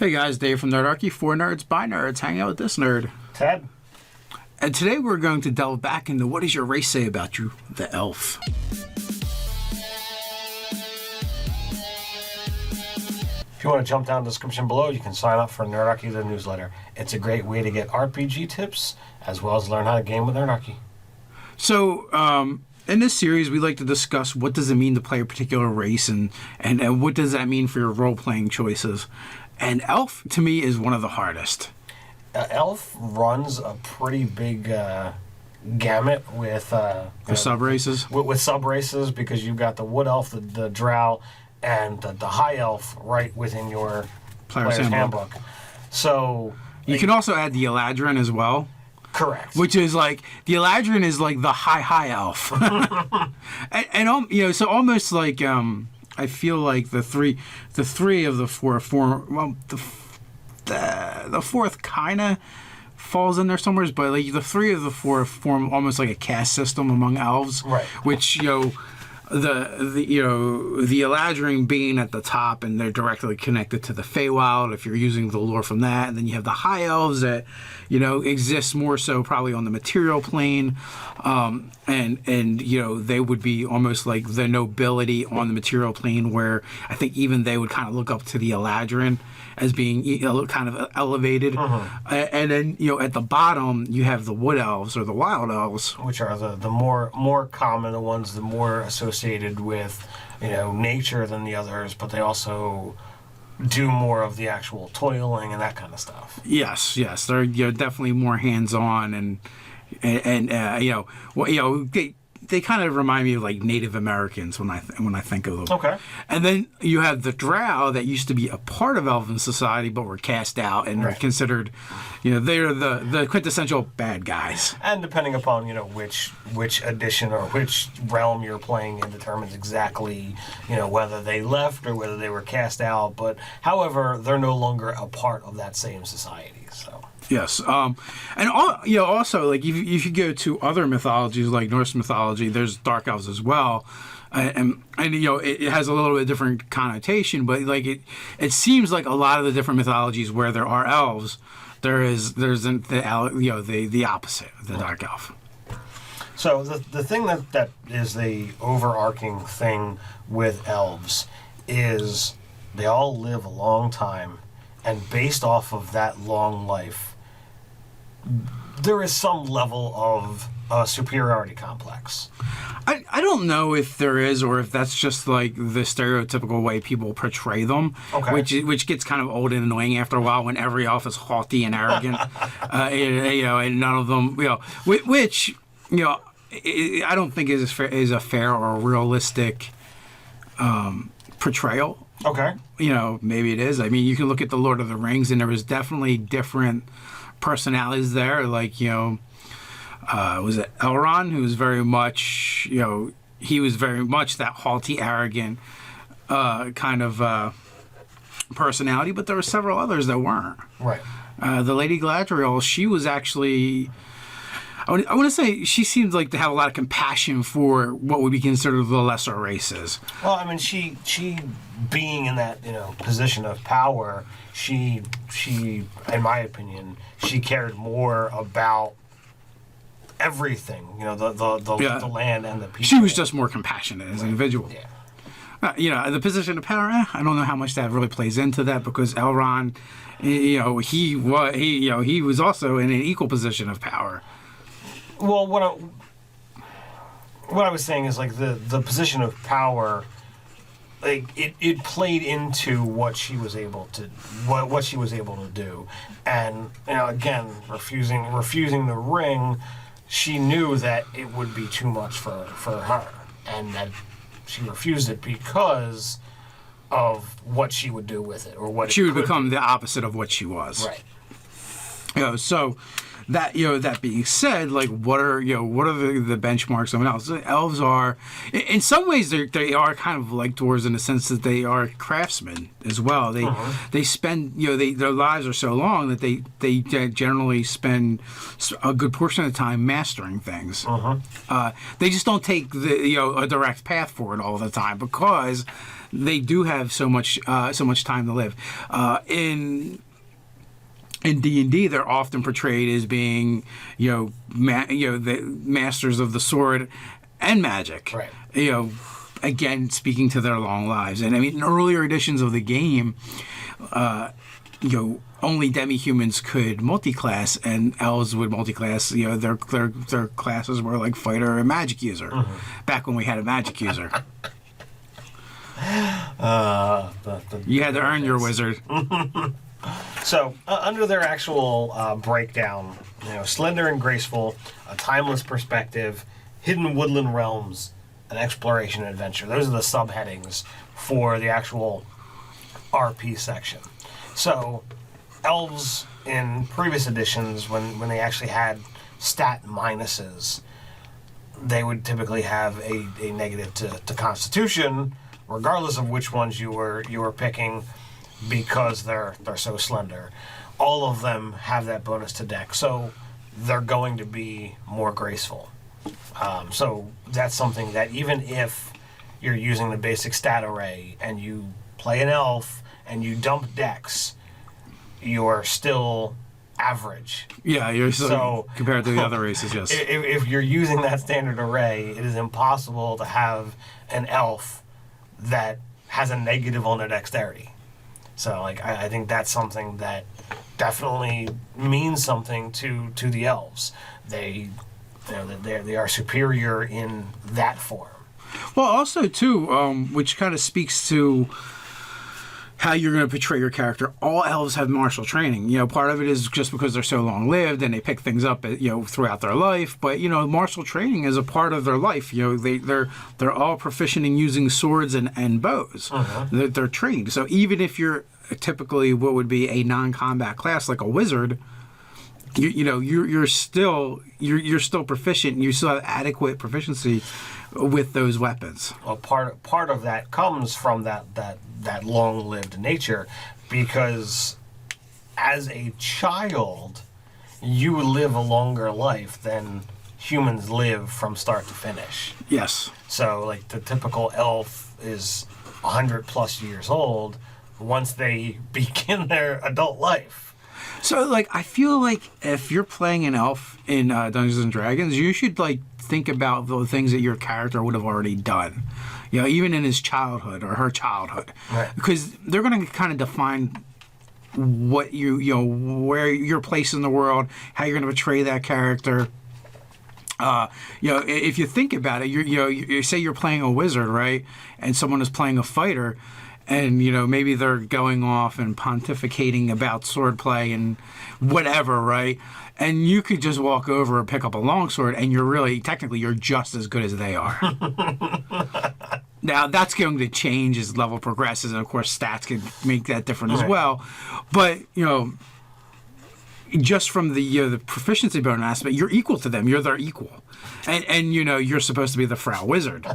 Hey guys, Dave from Nerdarchy, for nerds, by nerds, hang out with this nerd. Ted. And today we're going to delve back into what does your race say about you, the elf. If you want to jump down the description below, you can sign up for Nerdarchy, the newsletter. It's a great way to get RPG tips, as well as learn how to game with Nerdarchy. So, in this series, we like to discuss what does it mean to play a particular race and what does that mean for your role-playing choices. And elf, to me, is one of the hardest. Elf runs a pretty big gamut with subraces. With subraces, because you've got the wood elf, the drow, and the high elf right within your player's handbook. So you can also add the Eladrin as well. Correct. Which is like the Eladrin is like the high elf, and you know, so almost like I feel like the three of the four form. Well, the fourth kind of falls in there somewhere, but like the three of the four form almost like a caste system among elves, right? Which the Eladrin being at the top, and they're directly connected to the Feywild if you're using the lore from that. And then you have the high elves that exist more so probably on the material plane, and they would be almost like the nobility on the material plane, where I think even they would kind of look up to the Eladrin as being kind of elevated. And then at the bottom you have the wood elves or the wild elves, which are the more common, the ones the more associated with nature than the others, but they also do more of the actual toiling and that kind of stuff. Yes, they're definitely more hands-on and they kind of remind me of like Native Americans when I think of them. Okay. And then you have the Drow that used to be a part of Elven society but were cast out and are considered, they're the quintessential bad guys. And depending upon which edition or which realm you're playing in determines exactly whether they left or whether they were cast out. But however, they're no longer a part of that same society. So. Yes, and also like if you go to other mythologies like Norse mythology, there's dark elves as well, and it has a little bit different connotation, but like it seems like a lot of the different mythologies where there are elves, there's the opposite, the dark elf. So the thing that is the overarching thing with elves is they all live a long time, and based off of that long life, there is some level of superiority complex. I don't know if there is, or if that's just like the stereotypical way people portray them, which gets kind of old and annoying after a while when every elf is haughty and arrogant, and none of them, which I don't think is a fair or realistic portrayal. Okay. Maybe it is. I mean, you can look at the Lord of the Rings, and there was definitely different personalities there. Like, was it Elrond, who was very much, he was very much that haughty, arrogant kind of personality, but there were several others that weren't. Right. The Lady Galadriel, she was actually, I want to say she seemed like to have a lot of compassion for what would be considered the lesser races. Well, I mean, she being in that position of power, she in my opinion, she cared more about everything. The land and the people. She was just more compassionate as an individual. Yeah. The position of power. I don't know how much that really plays into that, because Elrond, he was also in an equal position of power. Well, what I was saying is like the position of power, like it played into what she was able to do, and again refusing the ring, she knew that it would be too much for her, and that she refused it because of what she would do with it, or what she would become the opposite of what she was. Right. So that that being said, like what are the benchmarks of an elf? So elves are, in some ways, they are kind of like dwarves in the sense that they are craftsmen as well. They spend their lives are so long that they generally spend a good portion of the time mastering things. They just don't take a direct path for it all the time because they do have so much time to live. In D&D, they're often portrayed as being, the masters of the sword and magic. Right. Again, speaking to their long lives. And I mean, in earlier editions of the game, only demi-humans could multi-class, and elves would multi-class. Their classes were like fighter and magic user. Back when we had a magic user. You had to earn your wizard. So, under their actual breakdown, slender and graceful, a timeless perspective, hidden woodland realms, and exploration and adventure. Those are the subheadings for the actual RP section. So, elves in previous editions, when they actually had stat minuses, they would typically have a negative to Constitution, regardless of which ones you were picking, because they're so slender. All of them have that bonus to dex, so they're going to be more graceful. So that's something that even if you're using the basic stat array and you play an elf and you dump dex, you're still average. Yeah, you're so compared to the other races, yes. If you're using that standard array, it is impossible to have an elf that has a negative on their dexterity. So, I think that's something that definitely means something to the elves. They are superior in that form. Well, also too, which kind of speaks to how you're going to portray your character. All elves have martial training. Part of it is just because they're so long-lived and they pick things up, throughout their life. But martial training is a part of their life. They're all proficient in using swords and bows. They're trained. So even if you're typically what would be a non-combat class like a wizard, you're still proficient. You still have adequate proficiency with those weapons. Well, part of that comes from that long-lived nature, because as a child, you live a longer life than humans live from start to finish. Yes. So, the typical elf is 100+ years old once they begin their adult life. So, I feel like if you're playing an elf in Dungeons and Dragons, you should, think about the things that your character would have already done. Even in his childhood or her childhood. Right. Because they're going to kind of define what where your place in the world, how you're going to portray that character. If you think about it, you say you're playing a wizard, right? And someone is playing a fighter, and maybe they're going off and pontificating about swordplay and whatever, right? And you could just walk over and pick up a longsword, and you're just as good as they are. Now that's going to change as level progresses, and of course stats can make that different as well. But just from the proficiency bonus aspect, you're equal to them. You're their equal, and you're supposed to be the Frau Wizard.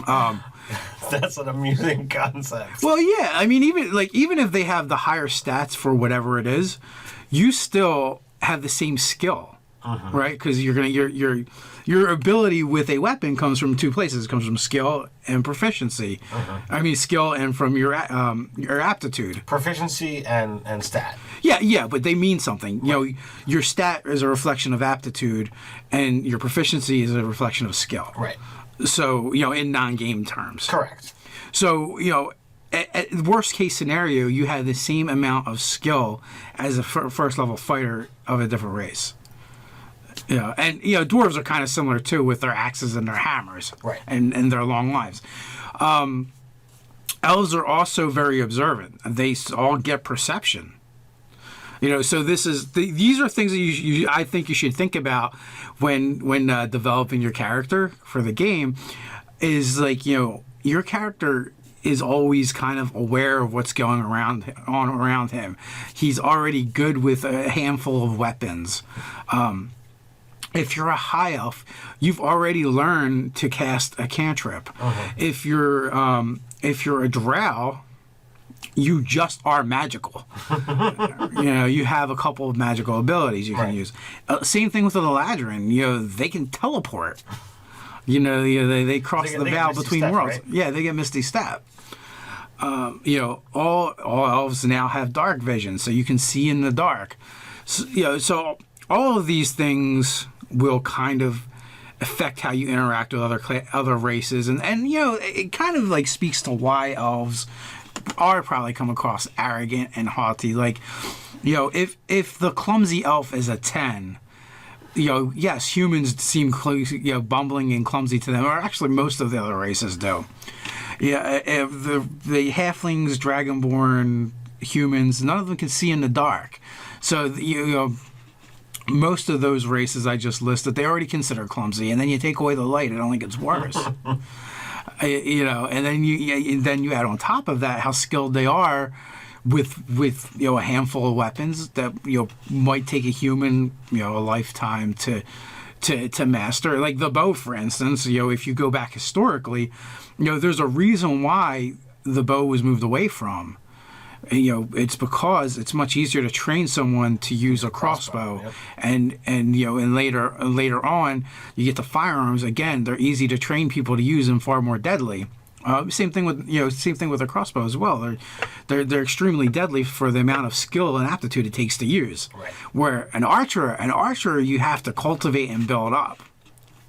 That's an amusing concept. Well, yeah. I mean, even if they have the higher stats for whatever it is, you still have the same skill, right? Because your ability with a weapon comes from two places. It comes from skill and proficiency. I mean, skill and from your aptitude. Proficiency and stat. Yeah, but they mean something. Your stat is a reflection of aptitude, and your proficiency is a reflection of skill. Right. So, in non-game terms. Correct. So, at worst case scenario, you have the same amount of skill as a first level fighter of a different race. And dwarves are kind of similar too, with their axes and their hammers, right? And their long lives. Elves are also very observant. They all get perception. So these are things that I think you should think about when developing your character for the game. Is your character is always kind of aware of what's going around him. He's already good with a handful of weapons. If you're a high elf, you've already learned to cast a cantrip. If you're a drow, you just are magical. You have a couple of magical abilities you can use. Same thing with an Eladrin. They can teleport. They cross the veil between worlds. Right? Yeah, they get Misty Step. All elves now have dark vision, so you can see in the dark. So all of these things will kind of affect how you interact with other races, and it kind of like speaks to why elves are probably come across arrogant and haughty. Like, if the clumsy elf is a 10. Yes, humans seem bumbling and clumsy to them, or actually most of the other races do. If the halflings, dragonborn, humans, none of them can see in the dark. So most of those races I just listed, they already consider clumsy, and then you take away the light, it only gets worse. And then you add on top of that how skilled they are with a handful of weapons that might take a human a lifetime to master, like the bow, for instance. If you go back historically, there's a reason why the bow was moved away from. It's because it's much easier to train someone to use a crossbow. Yep. and later on you get the firearms. Again, they're easy to train people to use and far more deadly. Same thing with a crossbow as well. They're extremely deadly for the amount of skill and aptitude it takes to use. Right. Where an archer you have to cultivate and build up,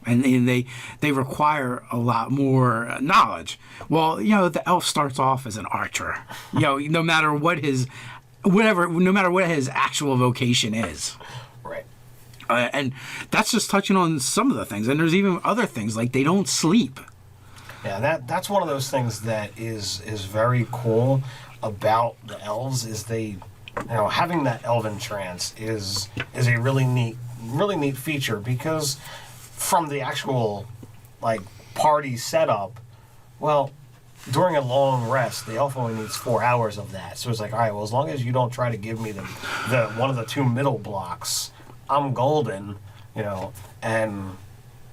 and they require a lot more knowledge. Well, the elf starts off as an archer. No matter what his actual vocation is. Right. And that's just touching on some of the things. And there's even other things, like they don't sleep. Yeah, that's one of those things that is very cool about the elves, is they, having that elven trance is a really neat feature, because from the actual party setup, well, during a long rest, the elf only needs 4 hours of that. So it's like, all right, well, as long as you don't try to give me the one of the 2 middle blocks, I'm golden, and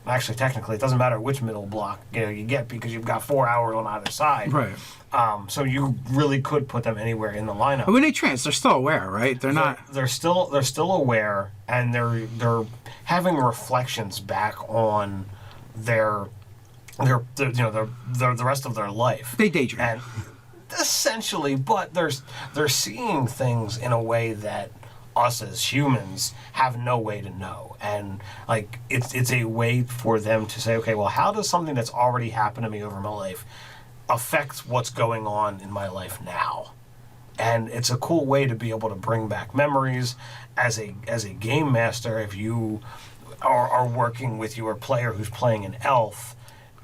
actually, technically, it doesn't matter which middle block you get, because you've got 4 hours on either side. Right. So you really could put them anywhere in the lineup. But when they trance, they're still aware, right? They're not. They're still aware, and they're having reflections back on the rest of their life. They daydream. And essentially, but they're seeing things in a way that us as humans have no way to know. And it's a way for them to say, okay, well, how does something that's already happened to me over my life affect what's going on in my life now? And it's a cool way to be able to bring back memories as a game master. If you are working with your player who's playing an elf,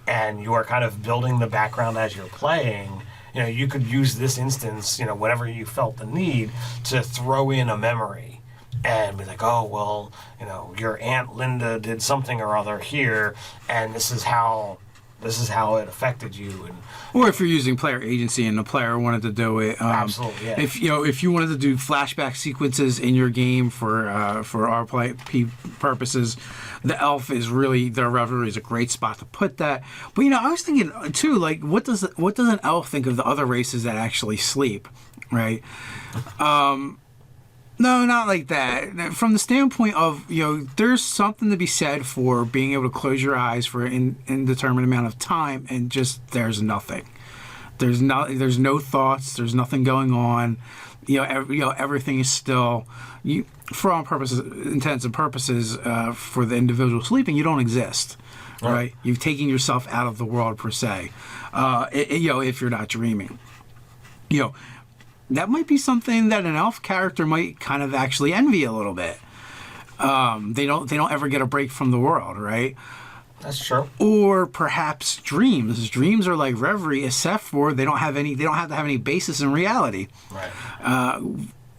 and you are kind of building the background as you're playing, you could use this instance, whenever you felt the need, to throw in a memory and be like, oh, well, your Aunt Linda did something or other here, and this is how it affected you. Or if you're using player agency and the player wanted to do it, absolutely, yeah. If you wanted to do flashback sequences in your game for RolePlay purposes, the elf is really, their revelry is a great spot to put that. But I was thinking too, what does an elf think of the other races that actually sleep, right? No, not like that. From the standpoint of, there's something to be said for being able to close your eyes for an indeterminate amount of time, and just there's nothing. There's no thoughts. There's nothing going on. Everything is still. For all intents and purposes, for the individual sleeping, you don't exist. Right? You've taken yourself out of the world per se. If you're not dreaming, that might be something that an elf character might kind of actually envy a little bit. They don't ever get a break from the world, right? That's true. Or perhaps dreams. Dreams are like reverie, except for they don't have to have any basis in reality. Right.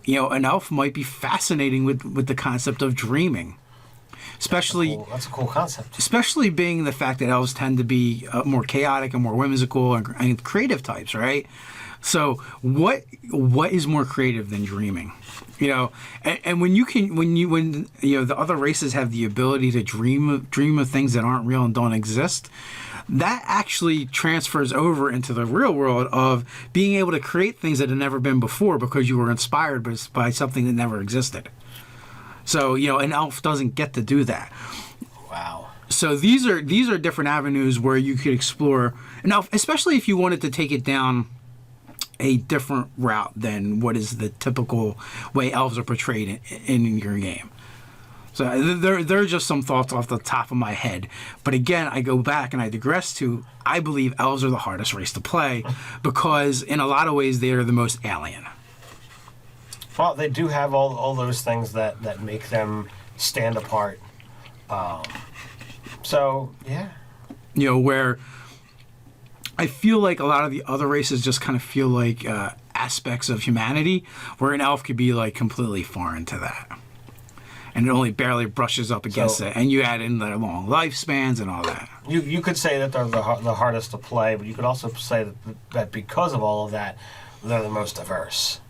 An elf might be fascinating with the concept of dreaming. especially that's a cool concept. Especially being the fact that elves tend to be more chaotic and more whimsical and creative types, right? So what is more creative than dreaming? You know, and when the other races have the ability to dream of things that aren't real and don't exist, that actually transfers over into the real world of being able to create things that have never been before because you were inspired by something that never existed. So, you know, an elf doesn't get to do that. Wow. So these are different avenues where you could explore an elf, especially if you wanted to take it down a different route than what is the typical way elves are portrayed in your game. So there are just some thoughts off the top of my head. But again, I go back and I digress to, I believe elves are the hardest race to play because in a lot of ways they are the most alien. Well, they do have all those things that make them stand apart. So, yeah. You know, where I feel like a lot of the other races just kind of feel like aspects of humanity, where an elf could be like completely foreign to that. And it only barely brushes up against it. And you add in the long lifespans and all that. You could say that they're the hardest to play, but you could also say that because of all of that, they're the most diverse.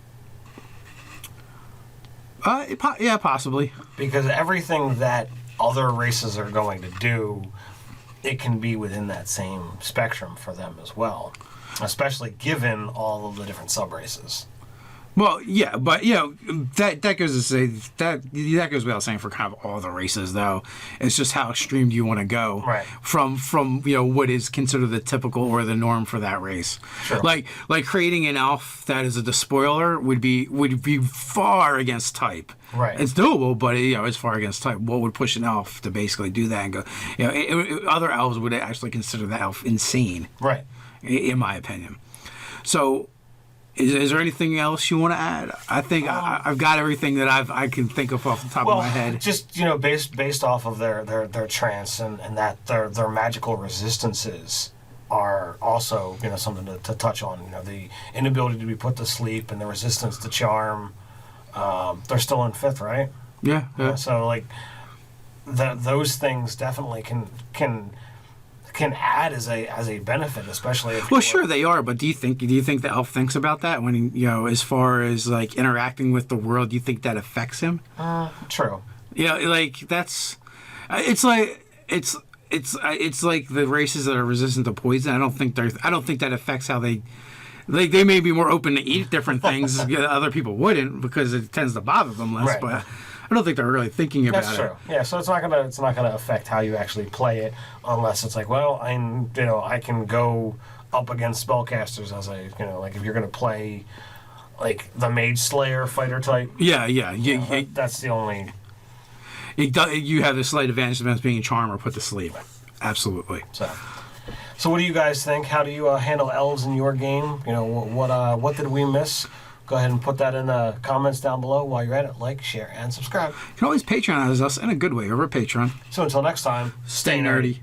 Yeah, possibly. Because everything that other races are going to do, it can be within that same spectrum for them as well. Especially given all of the different subraces. Well, yeah, but you know that goes to say that goes without saying for kind of all the races, though. It's just how extreme do you want to go, right? From you know what is considered the typical or the norm for that race. Sure. Like creating an elf that is a despoiler would be far against type. Right. It's doable, but you know it's far against type. What would push an elf to basically do that and go? You know, other elves would actually consider the elf insane. Right. In my opinion. So. Is there anything else you want to add? I think I've got everything that I can think of off the top of my head. Just based off of their trance and that their magical resistances are also something to touch on. The inability to be put to sleep and the resistance to charm. They're still in 5th, right? Yeah. So like those things definitely can add as a benefit, especially if sure they are, but do you think the elf thinks about that when as far as like interacting with the world? Do you think that affects him? True. Yeah, like that's it's like the races that are resistant to poison. I don't think that affects how they may be more open to eat different things. Other people wouldn't because it tends to bother them less. Right. But I don't think they're really thinking about it. That's true. Yeah, so it's not gonna affect how you actually play it unless it's like, well, I can go up against spellcasters as like if you're gonna play like the Mage Slayer fighter type. Yeah. That's the only. You have the slight advantage of being a charmer put to sleep. Absolutely. So what do you guys think? How do you handle elves in your game? What did we miss? Go ahead and put that in the comments down below. While you're at it, like, share, and subscribe. You can always Patreonize us in a good way over at Patreon. So until next time, stay nerdy.